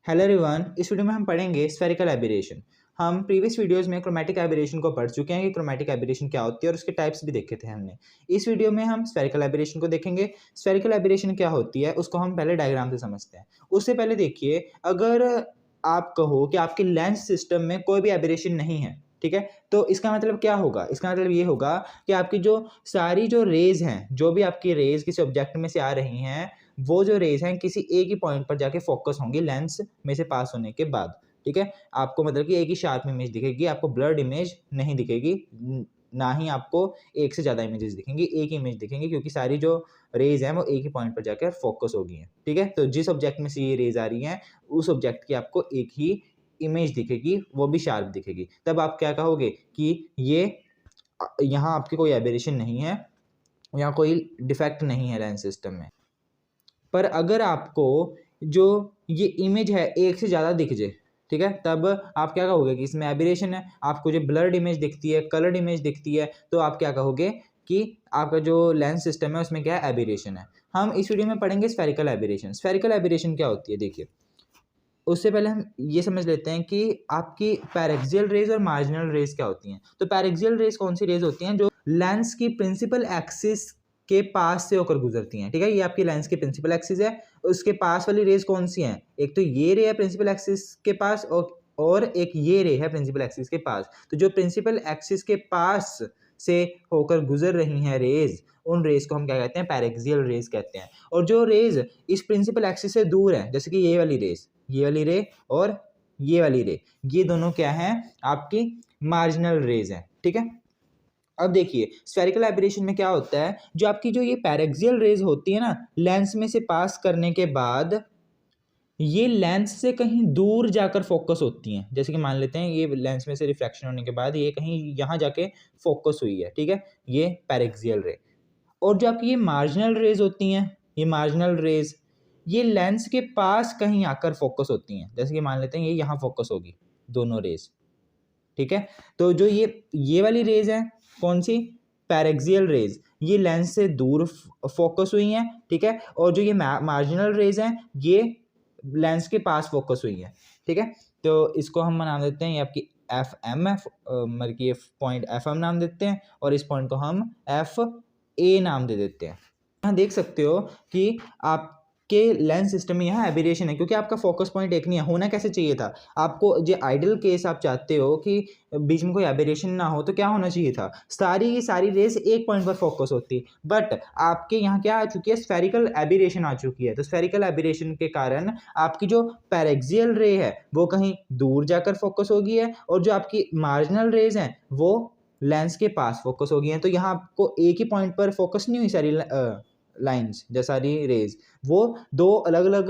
Hello everyone, इस video में हम पढ़ेंगे स्फेरिकल एबेरेशन। हम प्रीवियस वीडियोस में क्रोमैटिक एबेरेशन को पढ़ चुके हैं कि क्रोमैटिक एबेरेशन क्या होती है और उसके टाइप्स भी देखे थे हमने। इस वीडियो में हम स्फेरिकल एबेरेशन को देखेंगे। स्फेरिकल एबेरेशन क्या होती है उसको हम पहले डायग्राम से समझते हैं। उससे पहले देखिए, अगर आप कहो कि आपके लेंस सिस्टम में कोई भी एबेरेशन नहीं है, ठीक है, तो इसका मतलब क्या होगा? इसका मतलब ये होगा कि आपकी जो सारी जो रेज हैं, जो भी आपकी रेज किसी ऑब्जेक्ट में से आ रही हैं, वो जो रेज हैं किसी एक ही पॉइंट पर जाके फोकस होंगी लेंस में से पास होने के बाद। ठीक है, आपको मतलब कि एक ही शार्प इमेज दिखेगी, आपको ब्लर्ड इमेज नहीं दिखेगी, ना ही आपको एक से ज़्यादा इमेजेस दिखेंगी, एक ही इमेज दिखेंगी, क्योंकि सारी जो रेज हैं वो एक ही पॉइंट पर जाकर फोकस होगी हैं। ठीक है, तो जिस ऑब्जेक्ट में से ये रेज आ रही हैं उस ऑब्जेक्ट की आपको एक ही इमेज दिखेगी, वो भी शार्प दिखेगी। तब आप क्या कहोगे कि ये यहाँ आपकी कोई एबेरेशन नहीं है, यहाँ कोई डिफेक्ट नहीं है लेंस सिस्टम में। पर अगर आपको जो ये इमेज है एक से ज़्यादा दिख जाए, ठीक है, तब आप क्या कहोगे कि इसमें एबेरेशन है। आपको जो ब्लर्ड इमेज दिखती है, कलर्ड इमेज दिखती है, तो आप क्या कहोगे कि आपका जो लेंस सिस्टम है उसमें क्या है, एबेरेशन है। हम इस वीडियो में पढ़ेंगे स्फेरिकल एबेरेशन। स्फेरिकल एबेरेशन क्या होती है, देखिए उससे पहले हम ये समझ लेते हैं कि आपकी पैरेक्सियल रेज और मार्जिनल रेज क्या होती हैं। तो पैरेक्सियल रेज कौन सी रेज होती हैं? जो लेंस की प्रिंसिपल एक्सिस के पास से होकर गुजरती हैं। ठीक है, ये आपकी लेंस की प्रिंसिपल एक्सिस है, उसके पास वाली रेज कौन सी हैं? एक तो ये रे है प्रिंसिपल एक्सिस के पास, और एक ये रे है प्रिंसिपल एक्सिस के पास। तो जो प्रिंसिपल एक्सिस के पास से होकर गुजर रही हैं रेज, उन रेज को हम क्या कहते हैं? पैरेक्सियल रेज कहते हैं। और जो रेज इस प्रिंसिपल एक्सिस से दूर है, जैसे कि ये वाली रेज, ये वाली रे और ये वाली रे, ये दोनों क्या हैं? आपकी मार्जिनल रेज हैं। ठीक है, अब देखिए स्फेरिकल एबेरेशन में क्या होता है, जो आपकी जो ये पैरेक्सियल रेज होती है ना, लेंस में से पास करने के बाद ये लेंस से कहीं दूर जाकर फोकस होती हैं। जैसे कि मान लेते हैं ये लेंस में से रिफ्रैक्शन होने के बाद ये कहीं यहाँ जाके फोकस हुई है। ठीक है, ये पैरेक्सियल रे। और जो आपकी ये मार्जिनल रेज होती हैं, ये मार्जिनल रेज ये लेंस के पास कहीं आकर फोकस होती हैं। जैसे कि मान लेते हैं ये यहाँ फोकस होगी, दोनों रेज। ठीक है, तो जो ये वाली रेज है कौन सी? पैरेक्सियल रेज, ये लेंस से दूर फोकस हुई हैं। ठीक है, और जो ये मार्जिनल रेज हैं ये लेंस के पास फोकस हुई है। ठीक है, तो इसको हम नाम देते हैं, ये आपकी एफ एम एफ, मतलब कि पॉइंट एफ एम नाम देते हैं, और इस पॉइंट को हम एफ ए नाम दे देते हैं। यहाँ देख सकते हो कि आपके लेंस सिस्टम में यहाँ एबेरेशन है, क्योंकि आपका फोकस पॉइंट एक नहीं है। होना कैसे चाहिए था? आपको जो आइडियल केस आप चाहते हो कि बीच में कोई एबेरेशन ना हो, तो क्या होना चाहिए था? सारी की सारी रेस एक पॉइंट पर फोकस होती, बट आपके यहाँ क्या आ चुकी है? स्फेरिकल एबेरेशन आ चुकी है। तो स्फेरिकल एबेरेशन के कारण आपकी जो पैरेक्सियल रे है वो कहीं दूर जाकर फोकस हो गई है, और जो आपकी मार्जिनल रेज हैं वो लेंस के पास फोकस हो गई हैं। तो यहाँ आपको एक ही पॉइंट पर फोकस नहीं हुई सारी लाइंस, जो सारी रेज, वो दो अलग अलग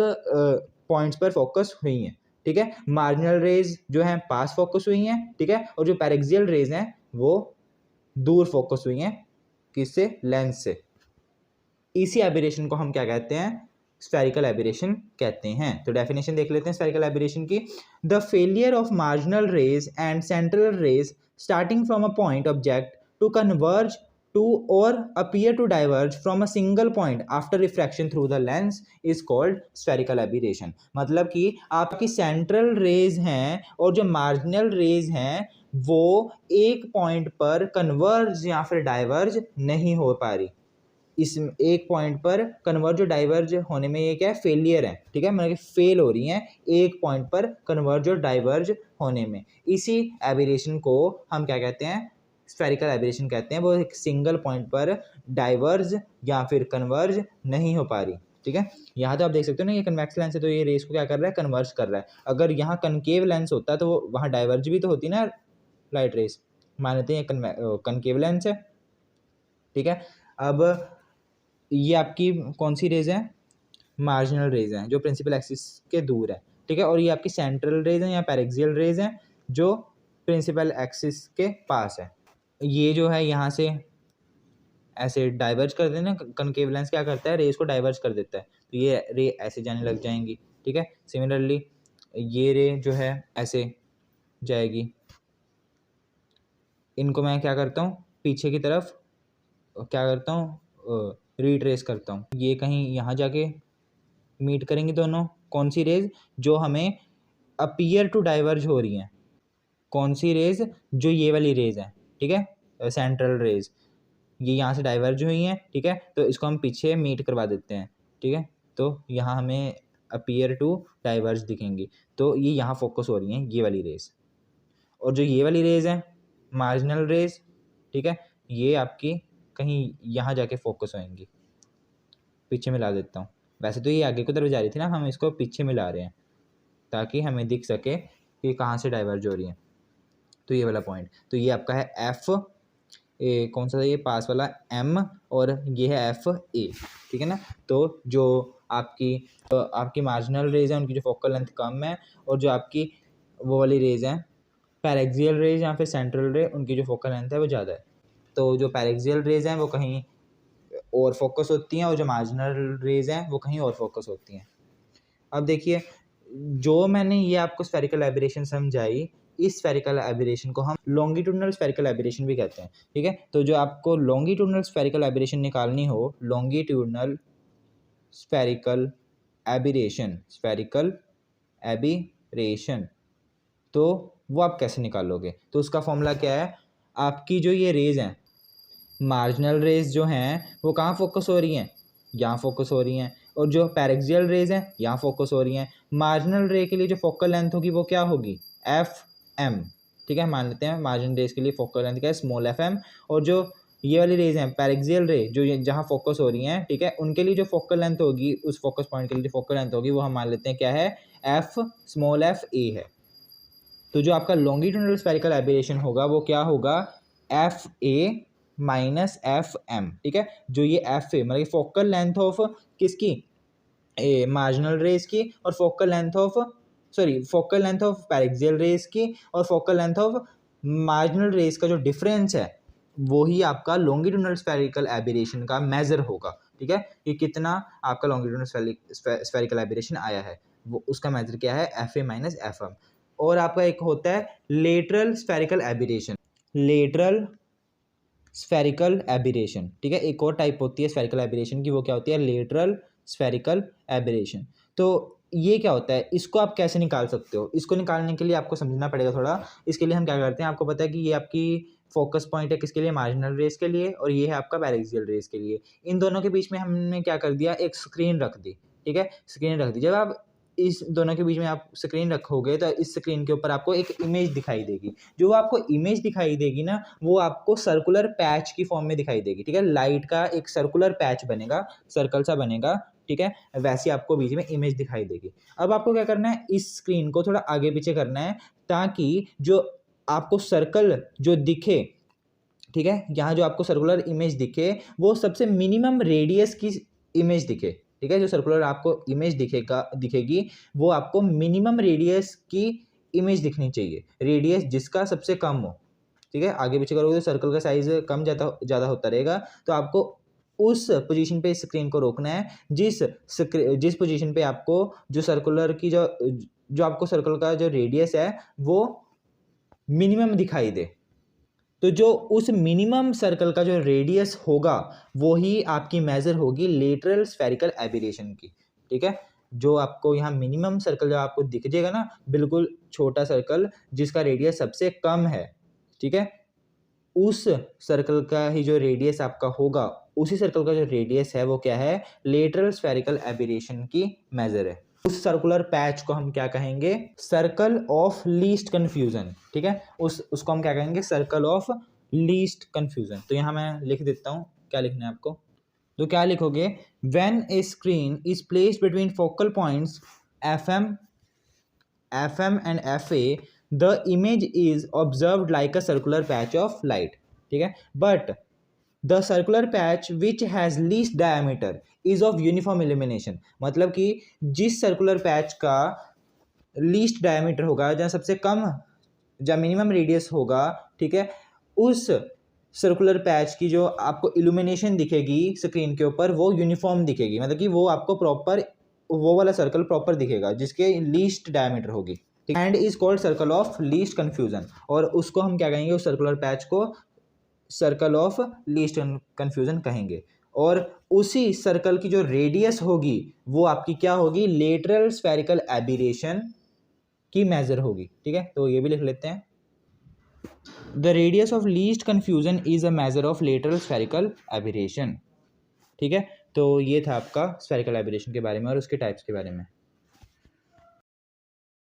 पॉइंट्स पर फोकस हुई हैं। ठीक है, मार्जिनल रेज जो हैं पास फोकस हुई हैं, ठीक है, और जो पैरेक्सियल रेज हैं वो दूर फोकस हुई हैं। किससे? लेंस से। इसी एबेरेशन को हम क्या कहते हैं? स्फेरिकल एबेरेशन कहते हैं। तो डेफिनेशन देख लेते हैं स्फेरिकल एबेरेशन की। The failure of marginal rays and central rays starting from a point object to converge to or appear to diverge from a single point after refraction through the lens is called spherical aberration। मतलब कि आपकी central raise हैं और जो marginal raise हैं वो एक point पर कन्वर्ज या फिर डाइवर्ज नहीं हो पा रही। इस एक पॉइंट पर कन्वर्ज और डाइवर्ज होने में ये क्या है? फेलियर है। ठीक है, मतलब फेल हो रही हैं एक पॉइंट पर कन्वर्ज और डाइवर्ज होने में। इसी एबेरेशन को हम क्या कहते हैं? स्फेरिकल एबेरेशन कहते हैं। वो एक सिंगल पॉइंट पर डाइवर्ज या फिर कन्वर्ज नहीं हो पा रही। ठीक है, यहाँ तो आप देख सकते हो ना, ये कन्वेक्स लेंस है तो ये रेस को क्या कर रहा है? कन्वर्ज कर रहा है। अगर यहाँ कनकेव लेंस होता तो वहाँ डाइवर्ज भी तो होती ना लाइट रेस। मान लेते हैं ये कनकेव लेंस है। ठीक है, अब ये आपकी कौन सी रेज है? मार्जिनल रेज हैं, जो प्रिंसिपल एक्सिस के दूर है। ठीक है, और ये आपकी सेंट्रल रेज हैं या पैरेक्सियल रेज हैं जो प्रिंसिपल एक्सिस के पास है। ये जो है यहाँ से ऐसे डाइवर्ज कर देना, कनकेव लेंस क्या करता है? रेज को डाइवर्ज कर देता है, तो ये रे ऐसे जाने लग जाएंगी। ठीक है, सिमिलरली ये रे जो है ऐसे जाएगी। इनको मैं क्या करता हूँ? पीछे की तरफ क्या करता हूँ? रिट्रेस करता हूँ। ये कहीं यहाँ जाके मीट करेंगे दोनों कौन सी रेज जो हमें अपीयर टू डाइवर्ज हो रही हैं, कौन सी रेज जो ये वाली रेज है, ठीक है, सेंट्रल रेज ये यहाँ से डाइवर्ज हुई हैं, ठीक है, तो इसको हम पीछे मीट करवा देते हैं, ठीक है, तो यहाँ हमें अपीयर टू डाइवर्ज दिखेंगी, तो ये यहाँ फोकस हो रही हैं ये वाली रेज, और जो ये वाली रेज है मार्जिनल रेज, ठीक है, ये आपकी कहीं यहाँ जाके फोकस होएंगी। पीछे मिला देता हूँ, वैसे तो ये आगे की तरफ जा रही थी ना, हम इसको पीछे मिला रहे हैं ताकि हमें दिख सके कि कहाँ से डाइवर्ज हो रही है। तो ये वाला पॉइंट, तो ये आपका है एफ ए, कौन सा था ये पास वाला एम, और ये है एफ ए, ठीक है ना। तो जो आपकी मार्जिनल रेज है उनकी जो फोकल लेंथ कम है, और जो आपकी वो वाली रेज है पैरेक्सियल रेज या फिर सेंट्रल रे, उनकी जो फोकल लेंथ है वो ज़्यादा है। तो जो पैरेक्सियल रेज हैं वो कहीं और फोकस होती हैं, और जो मार्जिनल रेज हैं वो कहीं और फोकस होती हैं। अब देखिए, जो मैंने ये आपको स्फेरिकल एबरेशन समझाई, इस स्फेरिकल एबरेशन को हम लॉन्गिट्यूडनल स्फेरिकल एबरेशन भी कहते हैं, ठीक है। तो जो आपको लॉन्गिट्यूडनल स्फेरिकल एबरेशन निकालनी हो, लॉन्गिट्यूडनल स्फेरिकल एबरेशन, तो वो आप कैसे निकालोगे? तो उसका फॉर्मूला क्या है, आपकी जो ये रेज हैं मार्जिनल रेज जो हैं वो कहाँ फोकस हो रही हैं, यहाँ फोकस हो रही हैं, और जो पैरेक्सियल रेज हैं यहाँ फोकस हो रही हैं। मार्जिनल रे के लिए जो फोकल लेंथ होगी वो क्या होगी, एफ एम, ठीक है, मान लेते हैं मार्जिनल रेज के लिए फोकल लेंथ क्या है, स्मॉल एफ एम, और जो ये वाली रेज हैं पैरेक्सियल रे जो जहाँ फोकस हो रही हैं, ठीक है, उनके लिए जो फोकल लेंथ होगी, उस फोकस पॉइंट के लिए जो फोकल लेंथ होगी वो हम मान लेते हैं क्या है, एफ स्मॉल एफ ए है। तो जो आपका लॉन्गिट्यूडनल स्फेरिकल एबरेशन होगा वो क्या होगा, F A minus F M, ठीक है। जो ये एफ ए मतलब फोकल लेंथ ऑफ किसकी, मार्जिनल रेज की, और focal length of paraxial rays की, और focal length of marginal rays का जो डिफरेंस है वो ही आपका लॉन्गिट्यूडनल स्फेरिकल एबरेशन का मेजर होगा, ठीक है। कि कितना आपका लॉन्गिट्यूडनल स्फेरिकल एबरेशन आया है, वो उसका मेजर क्या है, F A minus F M. और आपका एक होता है lateral spherical aberration, lateral spherical aberration, ठीक है, एक और टाइप होती है स्फेरिकल एबरेशन की, वो क्या होती है, लेटरल स्फेरिकल एबरेशन। तो ये क्या होता है, इसको आप कैसे निकाल सकते हो, इसको निकालने के लिए आपको समझना पड़ेगा थोड़ा। इसके लिए हम क्या करते हैं, आपको पता है कि ये आपकी फोकस पॉइंट है किसके लिए, मार्जिनल रेज के लिए, और ये है आपका पैरेक्सियल रेज के लिए। इन दोनों के बीच में हमने क्या कर दिया, एक स्क्रीन रख दी, ठीक है, स्क्रीन रख दी। जब आप इस दोनों के बीच में आप स्क्रीन रखोगे तो इस स्क्रीन के ऊपर आपको एक इमेज दिखाई देगी। जो आपको इमेज दिखाई देगी ना, वो आपको सर्कुलर पैच की फॉर्म में दिखाई देगी, ठीक है, लाइट का एक सर्कुलर पैच बनेगा, सर्कल सा बनेगा, ठीक है, वैसे आपको बीच में इमेज दिखाई देगी। अब आपको क्या करना है, इस स्क्रीन को थोड़ा आगे पीछे करना है ताकि जो आपको सर्कल जो दिखे, ठीक है, यहाँ जो आपको सर्कुलर इमेज दिखे वो सबसे मिनिमम रेडियस की इमेज दिखे, ठीक है। जो सर्कुलर आपको इमेज दिखेगी वो आपको मिनिमम रेडियस की इमेज दिखनी चाहिए, रेडियस जिसका सबसे कम हो, ठीक है। आगे पीछे करोगे तो सर्कल का साइज कम ज़्यादा होता रहेगा, तो आपको उस पोजीशन पे स्क्रीन को रोकना है जिस पोजीशन पे आपको जो सर्कुलर की जो आपको सर्कल का जो रेडियस है वो मिनिमम दिखाई दे। तो जो उस मिनिमम सर्कल का जो रेडियस होगा वो ही आपकी मेजर होगी लेटरल स्फेरिकल एबरेशन की, ठीक है। जो आपको यहाँ मिनिमम सर्कल जो आपको दिख जाएगा ना, बिल्कुल छोटा सर्कल जिसका रेडियस सबसे कम है, ठीक है, उस सर्कल का ही जो रेडियस आपका होगा, उसी सर्कल का जो रेडियस है वो क्या है, लेटरल स्फेरिकल एबरेशन की मेजर है। उस सर्कुलर पैच को हम क्या कहेंगे, सर्कल ऑफ लीस्ट कन्फ्यूजन, ठीक है, उसको हम क्या कहेंगे, सर्कल ऑफ लीस्ट कन्फ्यूजन। तो यहाँ मैं लिख देता हूँ, क्या लिखना है आपको, तो क्या लिखोगे, when a screen is placed between focal points F M and F A, the image is observed like a circular patch of light, ठीक है, but the circular patch which has least diameter is of uniform illumination. मतलब कि जिस circular patch का least diameter होगा, जहाँ सबसे कम, जहाँ मिनिमम रेडियस होगा, ठीक है, उस सर्कुलर पैच की जो आपको इल्यूमिनेशन दिखेगी स्क्रीन के ऊपर वो यूनिफॉर्म दिखेगी, मतलब कि वो आपको प्रॉपर वो वाला सर्कल प्रॉपर दिखेगा जिसके लीस्ट डायमीटर होगी, and is called circle of least confusion. और उसको हम क्या कहेंगे, उस सर्कुलर पैच को सर्कल ऑफ लीस्ट कन्फ्यूजन कहेंगे। और उसी सर्कल की जो रेडियस होगी वो आपकी क्या होगी, लेटरल स्फेरिकल एबिरेशन की मेजर होगी। ठीक है, तो ये भी लिख लेते हैं। The radius of least confusion is a measure of lateral spherical aberration. ठीक है, तो ये था आपका स्फेरिकल एबिरेशन के बारे में और उसके टाइप्स के बारे में।